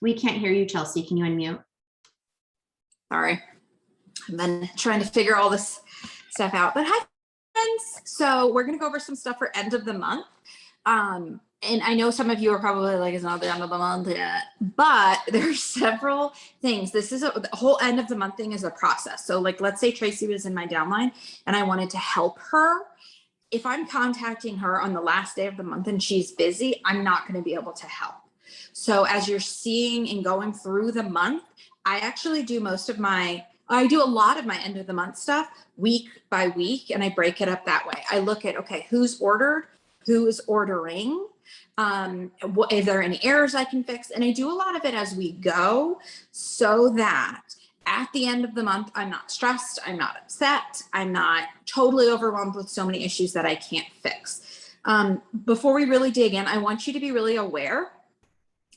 We can't hear you, Chelsea. Can you unmute? Sorry. I've been trying to figure all this stuff out. But hi, friends. So we're going to go over some stuff for end of the month. And I know some of you are probably like, it's not the end of the month yet, but there's several things. This is the whole end of the month thing is a process. So like, let's say Tracy was in my downline and I wanted to help her. If I'm contacting her on the last day of the month and she's busy, I'm not going to be able to help. So as you're seeing and going through the month, I actually do I do a lot of my end of the month stuff week by week, and I break it up that way. I look at, okay, who's ordered, who is ordering, is there any errors I can fix? And I do a lot of it as we go so that at the end of the month, I'm not stressed, I'm not upset, I'm not totally overwhelmed with so many issues that I can't fix. Before we really dig in, I want you to be really aware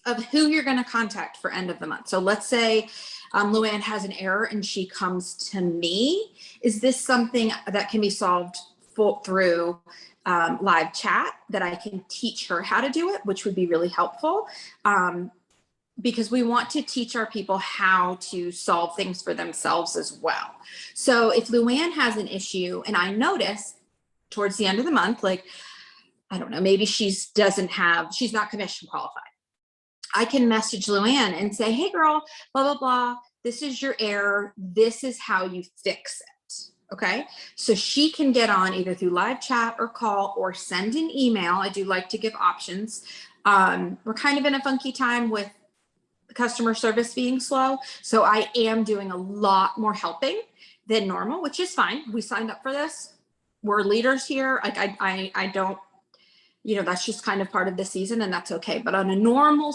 of who you're going to contact for end of the month. So let's say Luann has an error and she comes to me. Is this something that can be solved through live chat that I can teach her how to do it, which would be really helpful, because we want to teach our people how to solve things for themselves as well. So if Luann has an issue and I notice towards the end of the month, like, I don't know, maybe she's not commission qualified. I can message Luann and say, hey girl, blah, blah, blah. This is your error. This is how you fix it. Okay. So she can get on either through live chat or call or send an email. I do like to give options. We're kind of in a funky time with customer service being slow. So I am doing a lot more helping than normal, which is fine. We signed up for this. We're leaders here. Like I don't, that's just kind of part of the season, and that's okay. But on a normal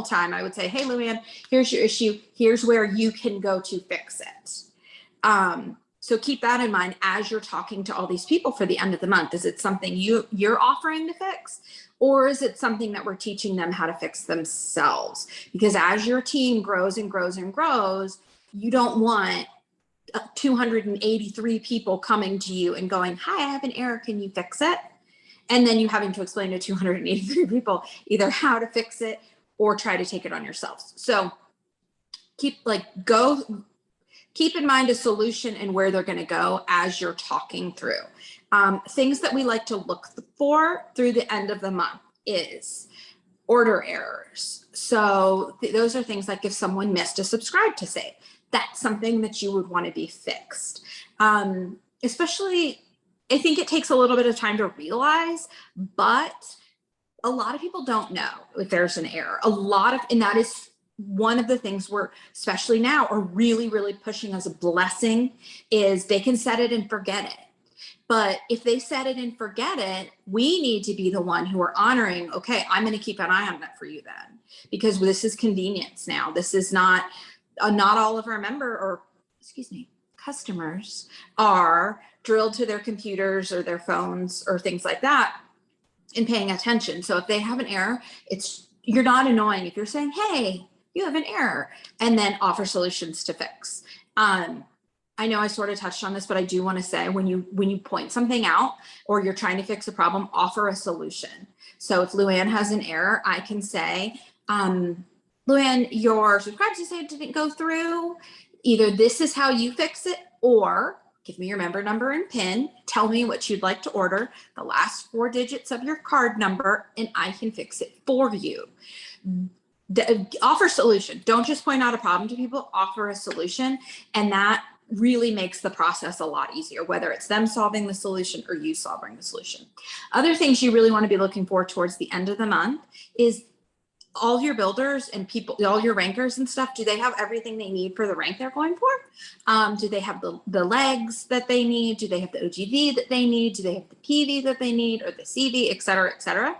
time, I would say, hey, Luann, here's your issue. Here's where you can go to fix it. So keep that in mind as you're talking to all these people for the end of the month. Is it something you're offering to fix, or is it something that we're teaching them how to fix themselves? Because as your team grows and grows and grows, you don't want 283 people coming to you and going, hi, I have an error. Can you fix it? And then you having to explain to 283 people either how to fix it or try to take it on yourselves. So keep in mind a solution and where they're going to go as you're talking through. Things that we like to look for through the end of the month is order errors. So those are things like if someone missed a subscribe to save, that's something that you would want to be fixed. Especially, I think it takes a little bit of time to realize, but a lot of people don't know if there's an error. And that is one of the things we're, especially now, are really, really pushing as a blessing is they can set it and forget it. But if they set it and forget it, we need to be the one who are honoring, okay, I'm going to keep an eye on that for you then, because this is convenience now. This is not all of our customers are drilled to their computers or their phones or things like that and paying attention. So if they have an error, you're not annoying if you're saying, hey, you have an error, and then offer solutions to fix. I know I sort of touched on this, but I do want to say when you point something out or you're trying to fix a problem, offer a solution. So if Luann has an error, I can say, Luann, your subscribe to save didn't go through. Either this is how you fix it, or give me your member number and PIN. Tell me what you'd like to order, the last 4 digits of your card number, and I can fix it for you. Offer solution. Don't just point out a problem to people, offer a solution. And that really makes the process a lot easier, whether it's them solving the solution or you solving the solution. Other things you really want to be looking for towards the end of the month is all your builders and people, all your rankers and stuff, do they have everything they need for the rank they're going for? Do they have the legs that they need? Do they have the OGV that they need? Do they have the PV that they need, or the CV, et cetera, et cetera?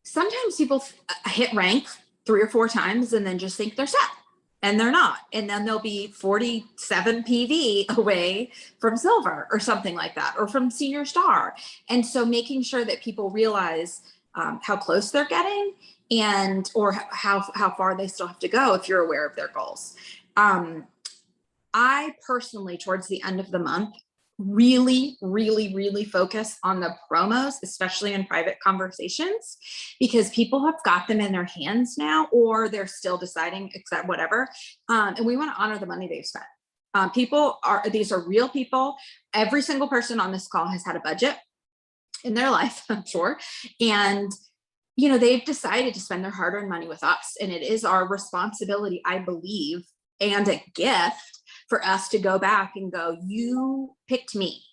Sometimes people hit rank 3 or 4 times and then just think they're set, and they're not. And then they'll be 47 PV away from silver or something like that, or from senior star. And so making sure that people realize how close they're getting or how far they still have to go if you're aware of their goals. I personally, towards the end of the month, really, really, really focus on the promos, especially in private conversations, because people have got them in their hands now, or they're still deciding, except whatever. And we want to honor the money they've spent. These are real people. Every single person on this call has had a budget in their life, I'm sure. And, they've decided to spend their hard-earned money with us. And it is our responsibility, I believe, and a gift for us to go back and go, you picked me,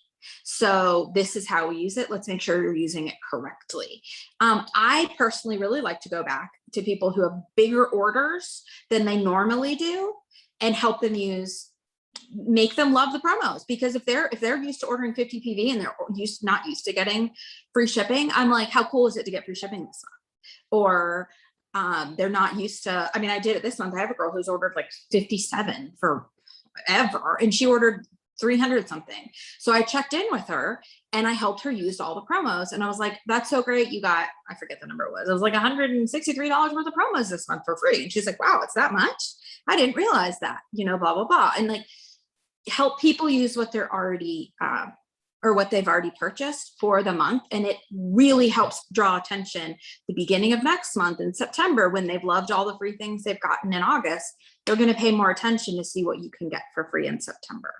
so this is how we use it. Let's make sure you're using it correctly. I personally really like to go back to people who have bigger orders than they normally do and help them make them love the promos, because if they're used to ordering 50 PV and they're not used to getting free shipping, I'm like, how cool is it to get free shipping this month? Or they're not used to, I did it this month. I have a girl who's ordered like 57 forever, and she ordered 300 something. So I checked in with her and I helped her use all the promos. And I was like, that's so great. You got, I forget the number it was like $163 worth of promos this month for free. And she's like, wow, it's that much? I didn't realize that, blah, blah, blah. And like, help people use what they're already, or what they've already purchased for the month. And it really helps draw attention the beginning of next month in September, when they've loved all the free things they've gotten in August. They're going to pay more attention to see what you can get for free in September.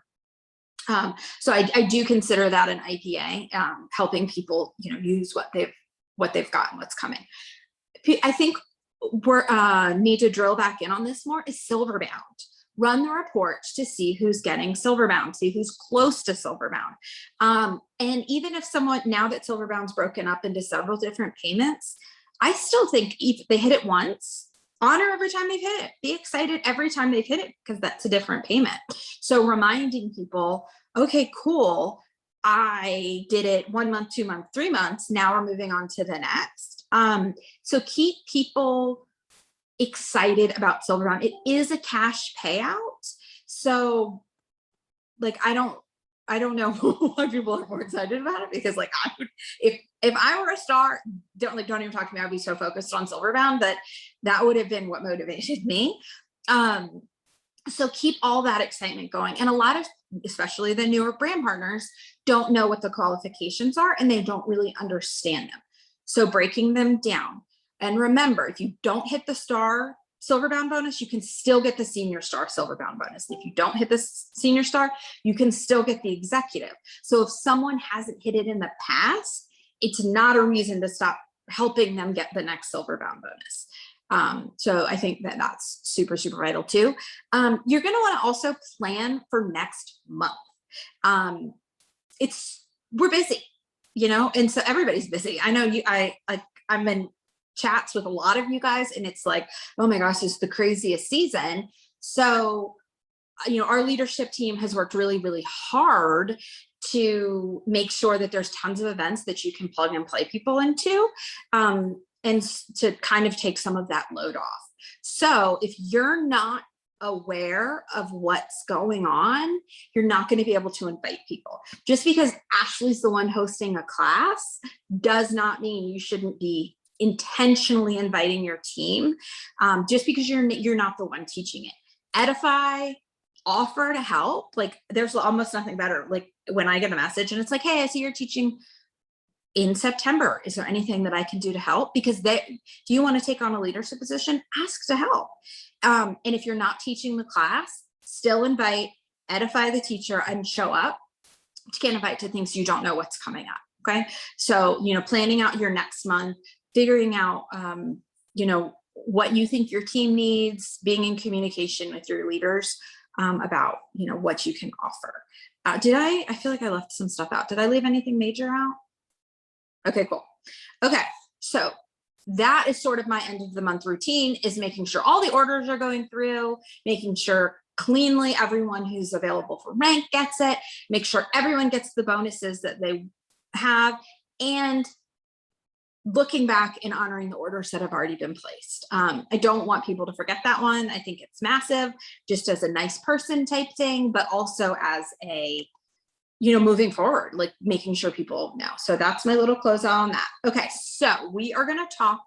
So I do consider that an IPA, helping people, use what they've got and what's coming. I think we're need to drill back in on this more is silver bound. Run the reports to see who's getting silver bound, see who's close to silver bound. And even if someone, now that silver bound's broken up into several different payments, I still think if they hit it once, honor every time they've hit it. Be excited every time they've hit it, because that's a different payment. So reminding people, okay, cool, I did it 1 month, 2 months, 3 months. Now we're moving on to the next. So keep people excited about silverbound. It is a cash payout. So like, I don't know why people are more excited about it, because like if I were a star, don't even talk to me. I'd be so focused on silverbound that would have been what motivated me. So keep all that excitement going. And a lot of, especially the newer brand partners, don't know what the qualifications are and they don't really understand them. So breaking them down. And remember, if you don't hit the star silverbound bonus, you can still get the senior star silverbound bonus. If you don't hit the senior star, you can still get the executive. So if someone hasn't hit it in the past, it's not a reason to stop helping them get the next silverbound bonus. So I think that that's super, super vital too. You're going to want to also plan for next month. We're busy, and so everybody's busy. I know I'm in chats with a lot of you guys, and it's like, oh my gosh, it's the craziest season. So, our leadership team has worked really, really hard to make sure that there's tons of events that you can plug and play people into, and to kind of take some of that load off. So if you're not aware of what's going on, you're not going to be able to invite people. Just because Ashley's the one hosting a class does not mean you shouldn't be intentionally inviting your team, just because you're not the one teaching it. Edify, offer to help. Like, there's almost nothing better. Like when I get a message and it's like, hey, I see you're teaching in September. Is there anything that I can do to help? Because do you want to take on a leadership position? Ask to help. And if you're not teaching the class, still invite, edify the teacher, and show up. You can't invite to things you don't know what's coming up. Okay. So, planning out your next month, figuring out, what you think your team needs, being in communication with your leaders about, what you can offer. I feel like I left some stuff out. Did I leave anything major out? Okay, cool. Okay. So that is sort of my end of the month routine, is making sure all the orders are going through, making sure cleanly everyone who's available for rank gets it, make sure everyone gets the bonuses that they have, and looking back and honoring the orders that have already been placed. I don't want people to forget that one. I think it's massive, just as a nice person type thing, but also as a, moving forward, like making sure people know. So that's my little closeout on that. Okay, so we are going to talk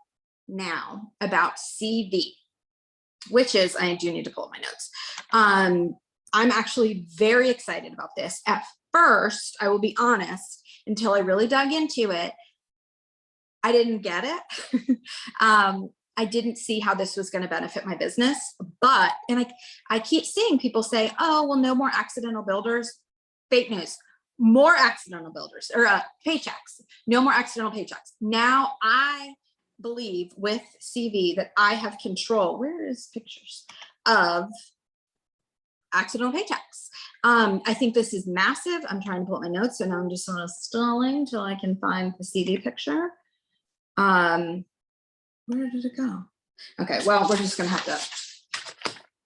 now about CV, which is, I do need to pull up my notes. I'm actually very excited about this. At first, I will be honest, until I really dug into it, I didn't get it. I didn't see how this was going to benefit my business, but, and I keep seeing people say, oh, well, no more accidental builders. Fake news, more accidental builders or paychecks, no more accidental paychecks. Now I believe with CV that I have control. Where is pictures of accidental paychecks? I think this is massive. I'm trying to pull up my notes. So now I'm just sort of stalling till I can find the CV picture. Where did it go? Okay, well, we're just gonna have to,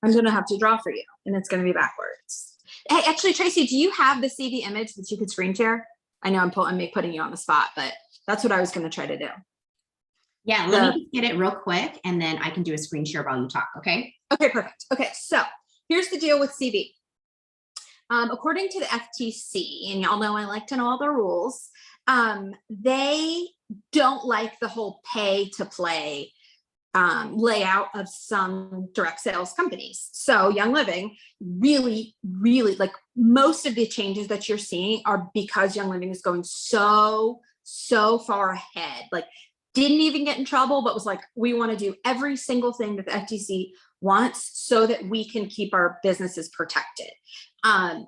I'm gonna have to draw for you, and it's gonna be backwards. Hey, actually, Tracy, do you have the CV image that you could screen share? I know I'm putting you on the spot, but that's what I was gonna try to do. Yeah, let me just get it real quick, and then I can do a screen share while you talk, okay? Okay, perfect. Okay, so here's the deal with CV. According to the FTC, and y'all know I like to know all the rules, they don't like the whole pay to play layout of some direct sales companies. So Young Living really, like most of the changes that you're seeing are because Young Living is going so far ahead, like didn't even get in trouble, but was like, we want to do every single thing that the FTC wants so that we can keep our businesses protected.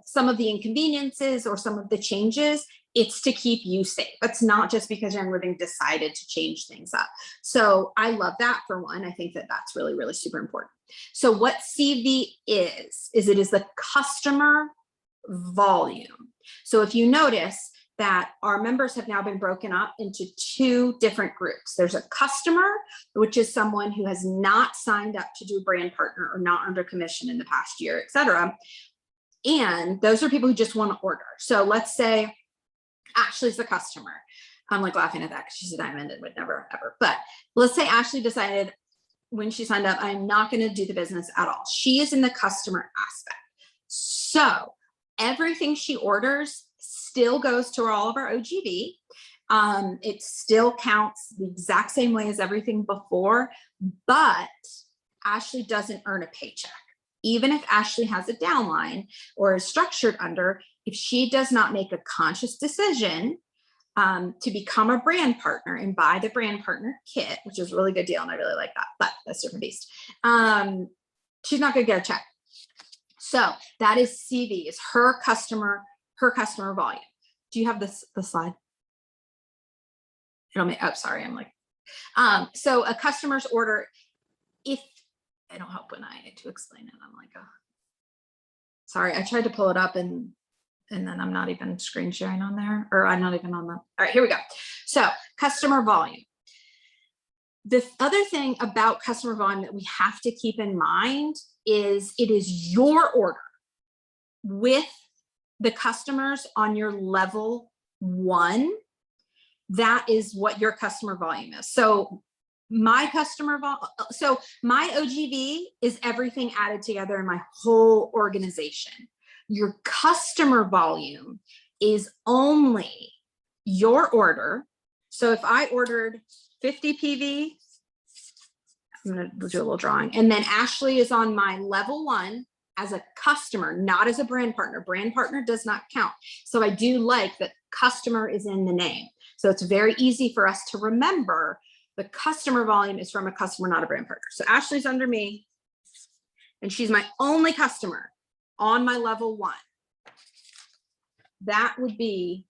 Some of the inconveniences or some of the changes, it's to keep you safe. It's not just because Young Living decided to change things up. So I love that for one. I think that that's really, really super important. So what CV is it is the customer volume. So if you notice that our members have now been broken up into two different groups. There's a customer, which is someone who has not signed up to do a brand partner or not under commission in the past year, et cetera. And those are people who just want to order. So let's say Ashley's the customer. I'm like laughing at that because she's a diamond and would never, ever. But let's say Ashley decided when she signed up, I'm not going to do the business at all. She is in the customer aspect. So everything she orders still goes to all of our OGV. It still counts the exact same way as everything before, but Ashley doesn't earn a paycheck. Even if Ashley has a downline or is structured under, if she does not make a conscious decision to become a brand partner and buy the brand partner kit, which is a really good deal, and I really like that, but that's a different beast. She's not gonna get a check. So that is CV, is her customer volume. Do you have the slide? It'll make, oh, sorry, I'm like, so a customer's order, if I don't help when I need to explain it, I'm like, oh, sorry, I tried to pull it up and then I'm not even screen sharing on there, or I'm not even on the, all right, here we go. So customer volume. The other thing about customer volume that we have to keep in mind is it is your order with the customers on your level 1. That is what your customer volume is. So my customer volume, so my OGV is everything added together in my whole organization. Your customer volume is only your order. So if I ordered 50 PV, I'm going to do a little drawing, and then Ashley is on my level 1 as a customer, not as a brand partner. Brand partner does not count. So I do like that customer is in the name. So it's very easy for us to remember the customer volume is from a customer, not a brand partner. So Ashley's under me and she's my only customer on my level 1. That would be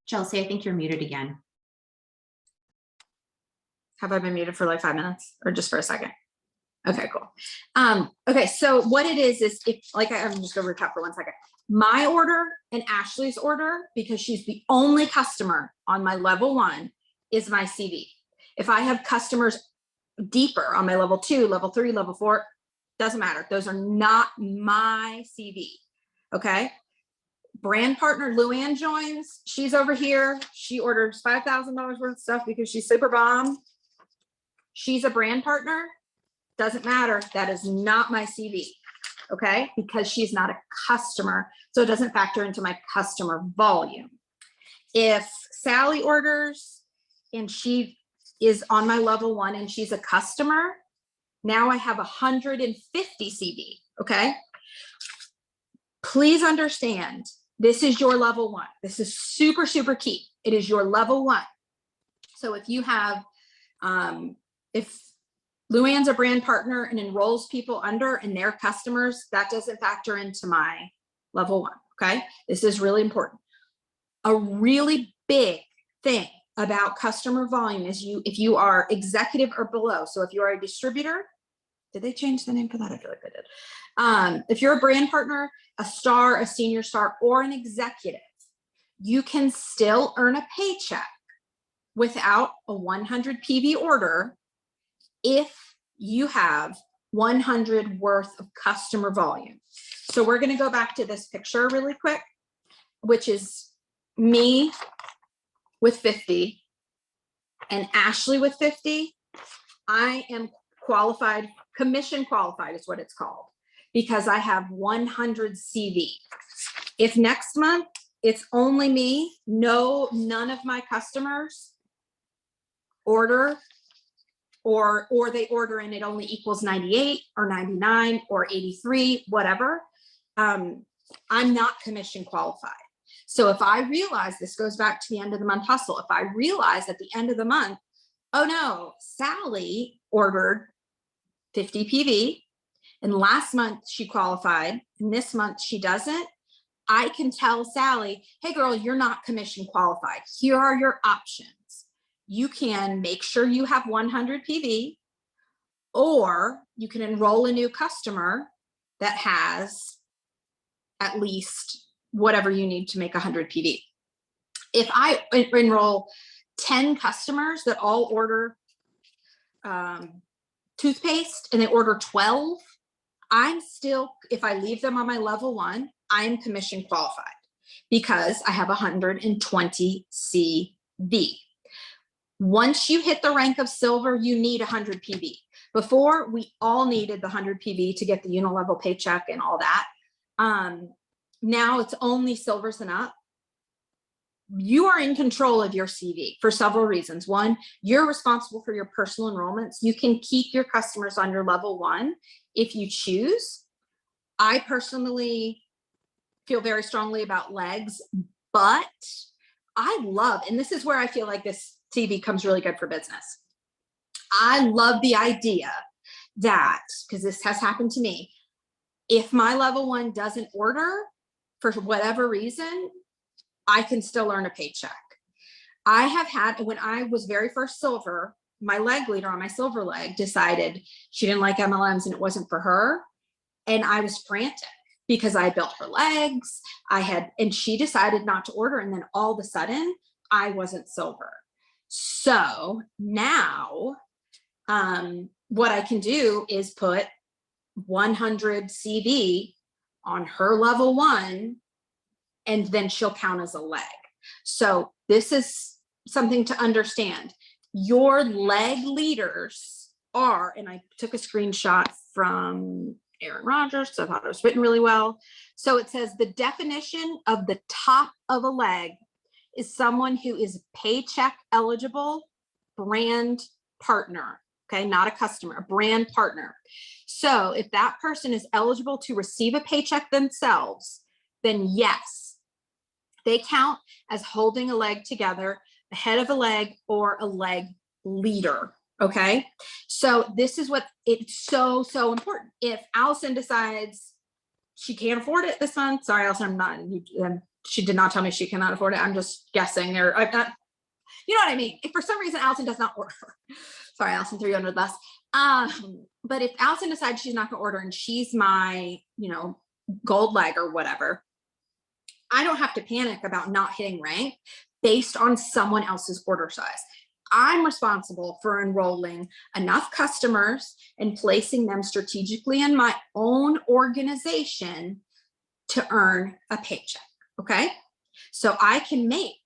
Chelsea, I think you're muted again. Have I been muted for like 5 minutes or just for a second? Okay, cool. Okay, so what it is if, like, I'm just gonna recap for 1 second. My order and Ashley's order, because she's the only customer on my level 1, is my CV. If I have customers deeper on my level 2, level 3, level 4, doesn't matter. Those are not my CV, okay? Brand partner Luann joins. She's over here. She orders $5,000 worth of stuff because she's super bomb. She's a brand partner. Doesn't matter. That is not my CV. okay? Because she's not a customer, so it doesn't factor into my customer volume. If Sally orders and she is on my level 1 and she's a customer, now I have 150 CV, okay? Please understand, this is your level 1. This is super, super key. It is your level 1. So if you have, if Luann's a brand partner and enrolls people under and their customers, that doesn't factor into my level 1, okay? This is really important. A really big thing about customer volume is if you are executive or below. So if you are a distributor, did they change the name for that? I feel like they did. If you're a brand partner, a star, a senior star, or an executive, you can still earn a paycheck without a 100 PV order if you have 100 worth of customer volume. So we're going to go back to this picture really quick, which is me with 50 and Ashley with 50. I am qualified, commission qualified is what it's called, because I have 100 CV. If next month it's only me, none of my customers order, or they order and it only equals 98 or 99 or 83, whatever, I'm not commission qualified. So if I realize, this goes back to the end of the month hustle, if I realize at the end of the month, oh no, Sally ordered 50 PV and last month she qualified and this month she doesn't, I can tell Sally, hey girl, you're not commission qualified. Here are your options. You can make sure you have 100 PV, or you can enroll a new customer that has at least whatever you need to make 100 PV. If I enroll 10 customers that all order toothpaste and they order 12, I'm still, if I leave them on my level 1, I'm commission qualified because I have 120 CV. Once you hit the rank of silver, you need 100 PV. Before, we all needed the 100 PV to get the unilevel paycheck and all that. Now it's only silvers and up. You are in control of your CV for several reasons. One, you're responsible for your personal enrollments. You can keep your customers on your level 1 if you choose. I personally feel very strongly about legs, but I love, and this is where I feel like this CV comes really good for business. I love the idea that, because this has happened to me, if my level 1 doesn't order for whatever reason, I can still earn a paycheck. I have had, when I was very first silver, my leg leader on my silver leg decided she didn't like MLMs and it wasn't for her. And I was frantic because I built her legs. And she decided not to order. And then all of a sudden I wasn't silver. So now what I can do is put 100 CV on her level 1, and then she'll count as a leg. So this is something to understand. Your leg leaders are, and I took a screenshot from Aaron Rodgers, so I thought it was written really well. So it says the definition of the top of a leg is someone who is paycheck eligible brand partner. Okay, not a customer, a brand partner. So if that person is eligible to receive a paycheck themselves, then yes, they count as holding a leg together, the head of a leg, or a leg leader. Okay, so this is what it's so important. If Allison decides she can't afford it this month, sorry, Allison, I'm not. She did not tell me she cannot afford it. I'm just guessing. Or I'm not. You know what I mean? If for some reason Allison does not order, sorry, Allison, 300 less. But if Allison decides she's not going to order and she's my, gold leg or whatever, I don't have to panic about not hitting rank based on someone else's order size. I'm responsible for enrolling enough customers and placing them strategically in my own organization to earn a paycheck. Okay. So I can make,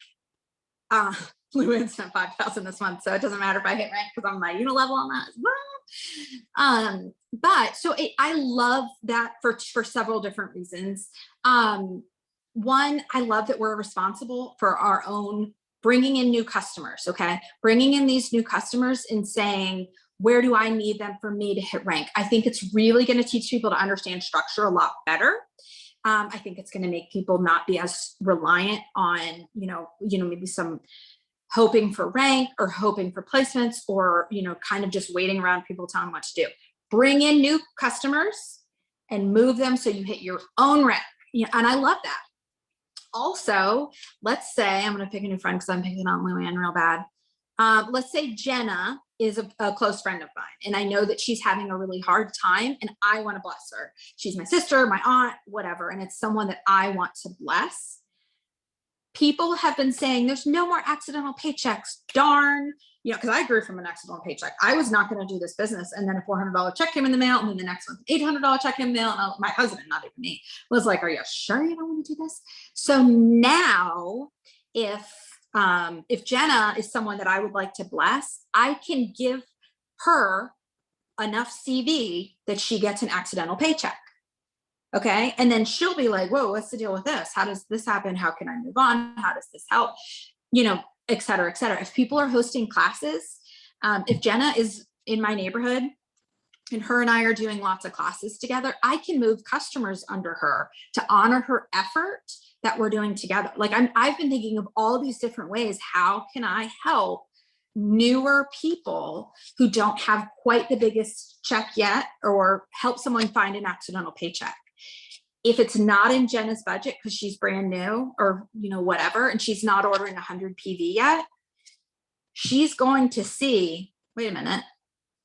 Luann spent $5,000 this month, so it doesn't matter if I hit rank because I'm my level on that as well. I love that for several different reasons. One, I love that we're responsible for our own bringing in new customers. Okay. Bringing in these new customers and saying, where do I need them for me to hit rank? I think it's really going to teach people to understand structure a lot better. I think it's going to make people not be as reliant on, maybe some hoping for rank or hoping for placements, or, kind of just waiting around people telling them what to do. Bring in new customers and move them so you hit your own rank. And I love that. Also, let's say I'm going to pick a new friend because I'm picking on Luann real bad. Let's say Jenna is a close friend of mine, and I know that she's having a really hard time, and I want to bless her. She's my sister, my aunt, whatever, and it's someone that I want to bless. People have been saying there's no more accidental paychecks. Darn, because I grew from an accidental paycheck. I was not going to do this business, and then a $400 check came in the mail, and then the next one, $800 check in the mail, and my husband, not even me, was like, "Are you sure you don't want to do this?" So now, if Jenna is someone that I would like to bless, I can give her enough CV that she gets an accidental paycheck. Okay. And then she'll be like, whoa, what's the deal with this? How does this happen? How can I move on? How does this help? Et cetera, et cetera. If people are hosting classes, if Jenna is in my neighborhood and her and I are doing lots of classes together, I can move customers under her to honor her effort that we're doing together. Like I've been thinking of all these different ways. How can I help newer people who don't have quite the biggest check yet, or help someone find an accidental paycheck? If it's not in Jenna's budget because she's brand new or, whatever, and she's not ordering 100 PV yet, she's going to see, wait a minute,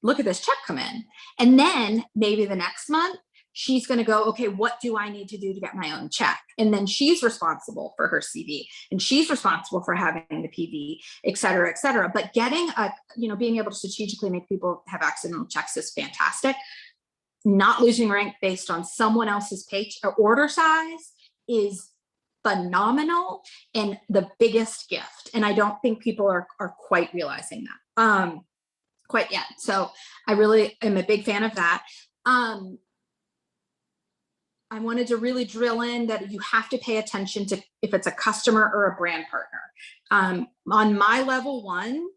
look at this check come in. And then maybe the next month, she's going to go, okay, what do I need to do to get my own check? And then she's responsible for her CV, and she's responsible for having the PV, et cetera, et cetera. But getting being able to strategically make people have accidental checks is fantastic. Not losing rank based on someone else's page or order size is phenomenal and the biggest gift. And I don't think people are quite realizing that quite yet. So I really am a big fan of that. I wanted to really drill in that you have to pay attention to if it's a customer or a brand partner. On my level 1,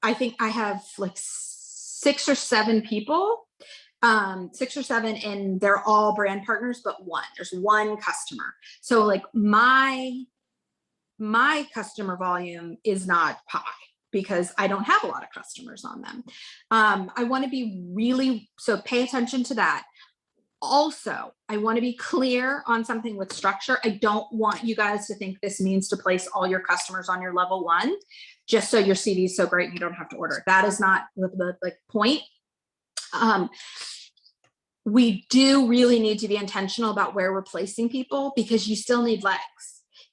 I think I have like 6 or 7 people. 6 or 7, and they're all brand partners, but there's one customer. So like my customer volume is not high because I don't have a lot of customers on them. I want to be so pay attention to that. Also, I want to be clear on something with structure. I don't want you guys to think this means to place all your customers on your level 1, just so your CV is so great you don't have to order. That is not the point. We do really need to be intentional about where we're placing people, because you still need legs,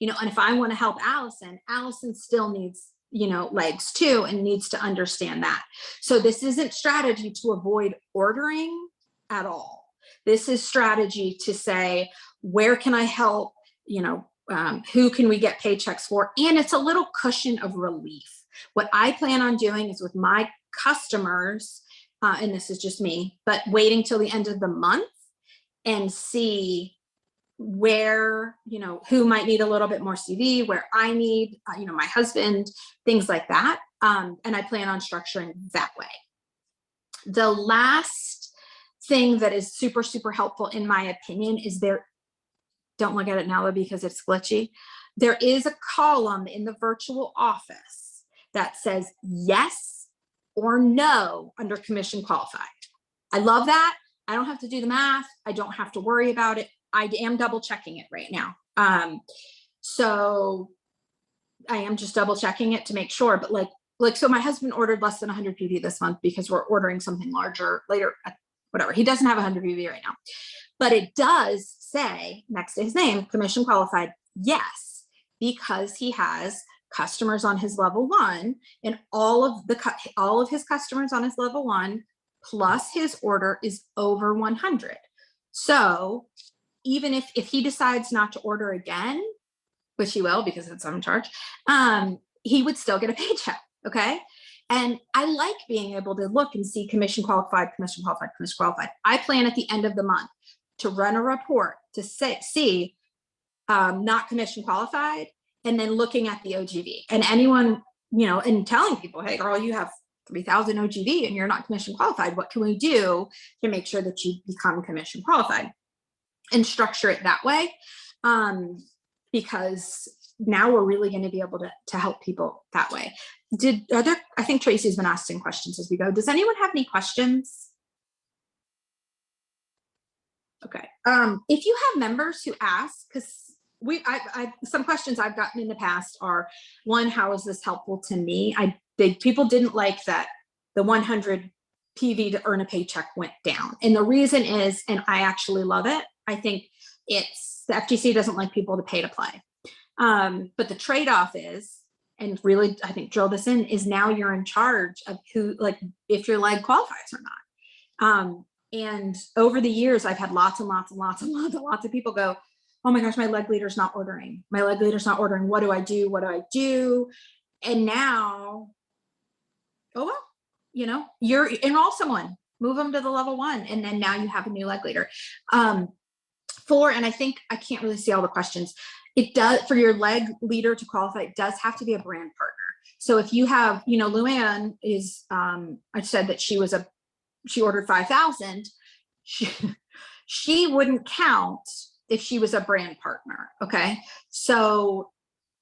and if I want to help Allison still needs, legs too, and needs to understand that. So this isn't strategy to avoid ordering at all. This is strategy to say, where can I help, who can we get paychecks for? And it's a little cushion of relief. What I plan on doing is with my customers, and this is just me, but waiting till the end of the month and see where, who might need a little bit more CV, where I need, my husband, things like that. And I plan on structuring that way. The last thing that is super, super helpful, in my opinion, is don't look at it now because it's glitchy. There is a column in the virtual office that says yes or no under commission qualified. I love that. I don't have to do the math. I don't have to worry about it. I am double checking it right now. So I am just double checking it to make sure, but so my husband ordered less than 100 PV this month because we're ordering something larger later, whatever. He doesn't have 100 PV right now, but it does say next to his name, commission qualified. Yes, because he has customers on his level 1, and all of his customers on his level 1 plus his order is over 100. So even if he decides not to order again, which he will because it's on charge, he would still get a paycheck. Okay. And I like being able to look and see commission qualified, commission qualified, commission qualified. I plan at the end of the month to run a report to see not commission qualified, and then looking at the OGV and anyone, and telling people, hey girl, you have 3,000 OGV and you're not commission qualified. What can we do to make sure that you become commission qualified, and structure it that way? Because now we're really going to be able to help people that way. I think Tracy's been asking questions as we go. Does anyone have any questions? Okay. If you have members who ask, because some questions I've gotten in the past are, one, how is this helpful to me? People didn't like that the 100 PV to earn a paycheck went down. And the reason is, and I actually love it, I think it's the FTC doesn't like people to pay to play. But the trade-off is, and really, I think drill this in, is now you're in charge of who, like, if your leg qualifies or not. And over the years, I've had lots and lots of people go, oh my gosh, my leg leader's not ordering. My leg leader's not ordering. What do I do? What do I do? And now, oh, well, you're enroll someone, move them to the level 1. And then now you have a new leg leader. And I think I can't really see all the questions. It does, for your leg leader to qualify, it does have to be a brand partner. So if you have, Luann is, I said that she ordered 5,000. She wouldn't count if she was a brand partner. Okay. So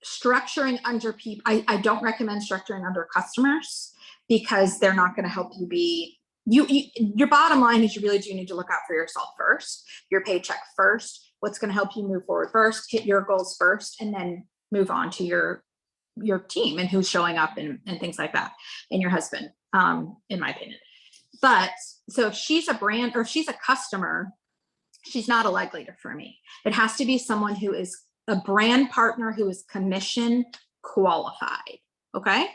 structuring under people, I don't recommend structuring under customers, because they're not going to help you be, your bottom line is you really do need to look out for yourself first, your paycheck first, what's going to help you move forward first, hit your goals first, and then move on to your team and who's showing up and things like that, and your husband, in my opinion. But so if she's a brand or if she's a customer, she's not a leg leader for me. It has to be someone who is a brand partner, who is commission qualified. Okay.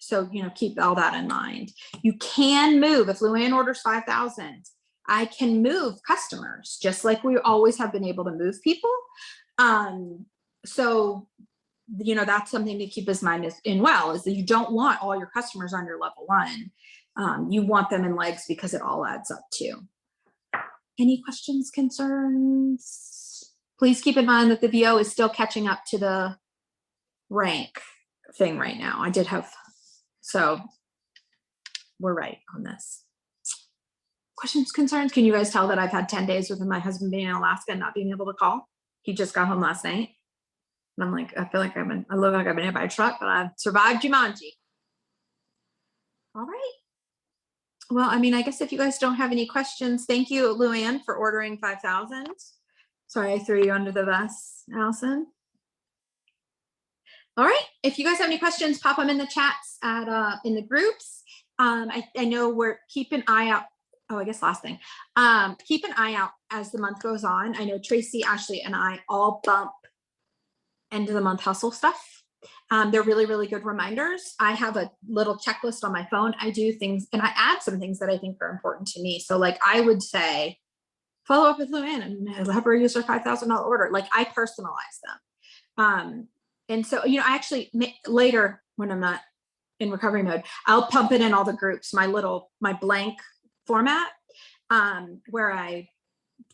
So, keep all that in mind. You can move, if Luann orders 5,000, I can move customers just like we always have been able to move people. So, that's something to keep in mind is that you don't want all your customers on your level 1. You want them in legs, because it all adds up too. Any questions, concerns? Please keep in mind that the VO is still catching up to the rank thing right now. So we're right on this. Questions, concerns? Can you guys tell that I've had 10 days with my husband being in Alaska and not being able to call? He just got home last night. And I'm like, I look like I've been hit by a truck, but I've survived Jumanji. All right. Well, I guess if you guys don't have any questions, thank you, Luann, for ordering 5,000. Sorry, I threw you under the bus, Allison. All right. If you guys have any questions, pop them in the chats in the groups. I know keep an eye out. Oh, I guess last thing. Keep an eye out as the month goes on. I know Tracy, Ashley, and I all bump end of the month hustle stuff. They're really, really good reminders. I have a little checklist on my phone. I do things and I add some things that I think are important to me. So like I would say, follow up with Luann and have her use her $5,000 order. Like I personalize them. And so, I actually later when I'm not in recovery mode, I'll pump it in all the groups, my blank format, where I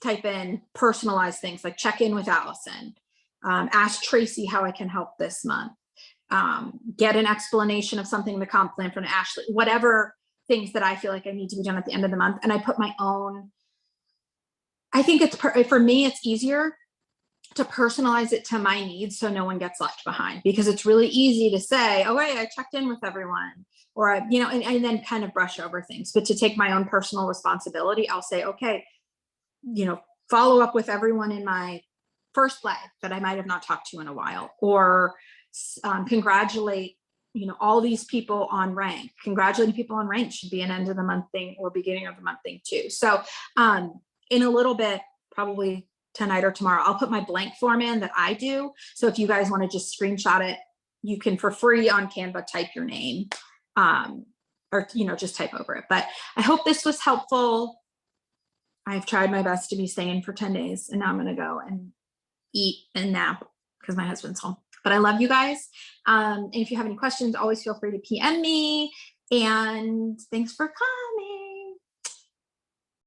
type in personalized things like check in with Allison, ask Tracy how I can help this month, get an explanation of something in the comp plan from Ashley, whatever things that I feel like I need to be done at the end of the month. And I put my own, I think for me, it's easier to personalize it to my needs so no one gets left behind, because it's really easy to say, oh, wait, I checked in with everyone, or, and then kind of brush over things. But to take my own personal responsibility, I'll say, okay, follow up with everyone in my first leg that I might have not talked to in a while, or congratulate, all these people on rank. Congratulating people on rank should be an end of the month thing or beginning of the month thing too. So in a little bit, probably tonight or tomorrow, I'll put my blank form in that I do. So if you guys want to just screenshot it, you can for free on Canva type your name, or just type over it. But I hope this was helpful. I've tried my best to be sane for 10 days, and now I'm going to go and eat and nap because my husband's home. But I love you guys. And if you have any questions, always feel free to PM me. And thanks for coming.